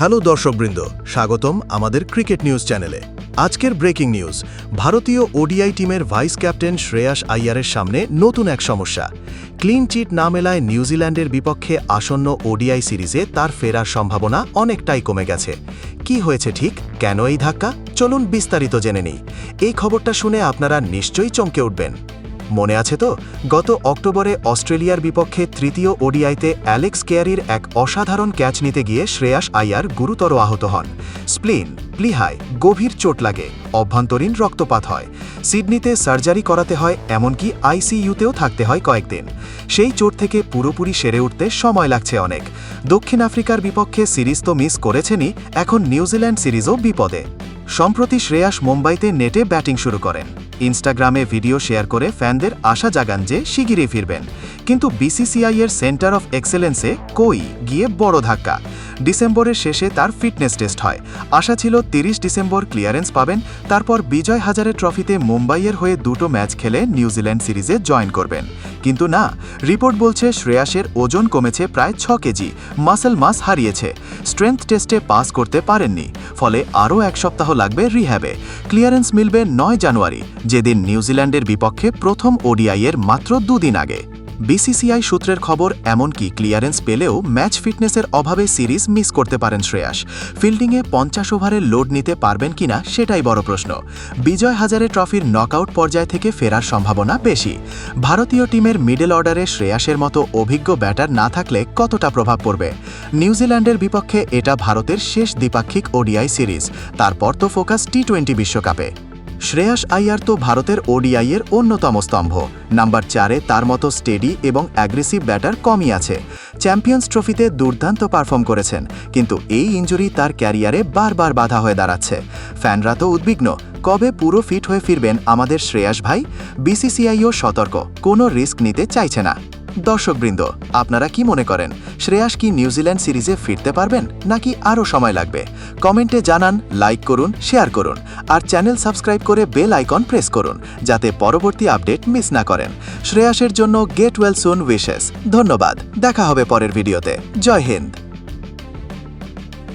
Hello দর্শকবৃন্দ, স্বাগতম আমাদের ক্রিকেট নিউজ চ্যানেলে। আজকের ব্রেকিং নিউজ, ভারতীয় ওডিআই টিমের ভাইস ক্যাপ্টেন শ্রেয়াস আইয়ারের সামনে নতুন এক সমস্যা। ক্লিন চিট না মেলায় নিউজিল্যান্ডের বিপক্ষে আসন্ন ওডিআই সিরিজে তার ফেরার সম্ভাবনা অনেকটাই কমে গেছে। কি হয়েছে ঠিক, কেন এই ধাক্কা, চলুন বিস্তারিত জেনে নিই। এই খবরটা শুনে আপনারা নিশ্চয়ই চমকে উঠবেন। মনে আছে তো, গত অক্টোবরে অস্ট্রেলিয়ার বিপক্ষে তৃতীয় ওডিআইতে অ্যালেক্স কেয়ারির এক অসাধারণ ক্যাচ নিতে গিয়ে শ্রেয়াস আইয়ার গুরুতর আহত হন। স্প্লিন, প্লিহায় গভীর চোট লাগে, অভ্যন্তরীণ রক্তপাত হয়, সিডনিতে সার্জারি করাতে হয়, এমনকি আইসিইউতেও থাকতে হয় কয়েকদিন। সেই চোট থেকে পুরোপুরি সেরে উঠতে সময় লাগছে অনেক। দক্ষিণ আফ্রিকার বিপক্ষে সিরিজ তো মিস করেছেনই, এখন নিউজিল্যান্ড সিরিজও বিপদে। সম্প্রতি শ্রেয়াস মুম্বাইতে নেটে ব্যাটিং শুরু করেন। ইনস্টাগ্রামে ভিডিও শেয়ার করে ফ্যানদের আশা জাগান যে শিগগিরই ফিরবেন। কিন্তু বিসিসিআই-এর সেন্টার অফ এক্সেলেন্সে গিয়ে বড় ধাক্কা। ডিসেম্বরের শেষে তার ফিটনেস টেস্ট হয়। আশা ছিল 30 ডিসেম্বর ক্লিয়ারেন্স পাবেন, তারপর বিজয় হাজারে ট্রফিতে মুম্বাইয়ের হয়ে দুটো ম্যাচ খেলে নিউজিল্যান্ড সিরিজে জয়েন করবেন। কিন্তু না, রিপোর্ট বলছে শ্রেয়াসের ওজন কমেছে প্রায় 6 কেজি, মাসল মাস হারিয়েছে, স্ট্রেংথ টেস্টে পাস করতে পারেননি, ফলে আরও এক সপ্তাহ লাগবে রিহ্যাবে। ক্লিয়ারেন্স মিলবে 9 জানুয়ারি, যেদিন নিউজিল্যান্ডের বিপক্ষে প্রথম ওডিআই-এর মাত্র 2 দিন আগে। বিসিসিআই সূত্রের খবর, এমনকি ক্লিয়ারেন্স পেলেও ম্যাচ ফিটনেসের অভাবে সিরিজ মিস করতে পারেন শ্রেয়াস। ফিল্ডিংয়ে 50 ওভারের লোড নিতে পারবেন কিনা সেটাই বড় প্রশ্ন। বিজয় হাজারে ট্রফির নকআউট পর্যায় থেকে ফেরার সম্ভাবনা বেশি। ভারতীয় টিমের মিডল অর্ডারে শ্রেয়াসের মতো অভিজ্ঞ ব্যাটার না থাকলে কতটা প্রভাব পড়বে? নিউজিল্যান্ডের বিপক্ষে এটা ভারতের শেষ দ্বিপাক্ষিক ওডিআই সিরিজ, তারপর তো ফোকাস টি-20 বিশ্বকাপে। শ্রেয়াস আইয়ার তো ভারতের ওডিআই-এর অন্যতম স্তম্ভ। নাম্বার 4-এ তার মতো স্টেডি এবং অ্যাগ্রেসিভ ব্যাটার কমই আছে। চ্যাম্পিয়ন্স ট্রফিতে দুর্দান্ত পারফর্ম করেছেন, কিন্তু এই ইনজুরি তার ক্যারিয়ারে বারবার বাধা হয়ে দাঁড়াচ্ছে। ফ্যানরা তো উদ্বিগ্ন, কবে পুরো ফিট হয়ে ফিরবেন আমাদের শ্রেয়াস ভাই? বিসিসিআইও সতর্ক, কোনো রিস্ক নিতে চাইছে না। দর্শকবৃন্দ, আপনারা কি মনে করেন, শ্রেয়াস কি নিউজিল্যান্ড সিরিজে ফিরতে পারবেন নাকি আরও সময় লাগবে? কমেন্টে জানান, লাইক করুন, শেয়ার করুন, আর চ্যানেল সাবস্ক্রাইব করে বেল আইকন প্রেস করুন, যাতে পরবর্তী আপডেট মিস না করেন। শ্রেয়াসের জন্য গেট ওয়েল সুন উইশেস। ধন্যবাদ, দেখা হবে পরের ভিডিওতে। জয় হিন্দ।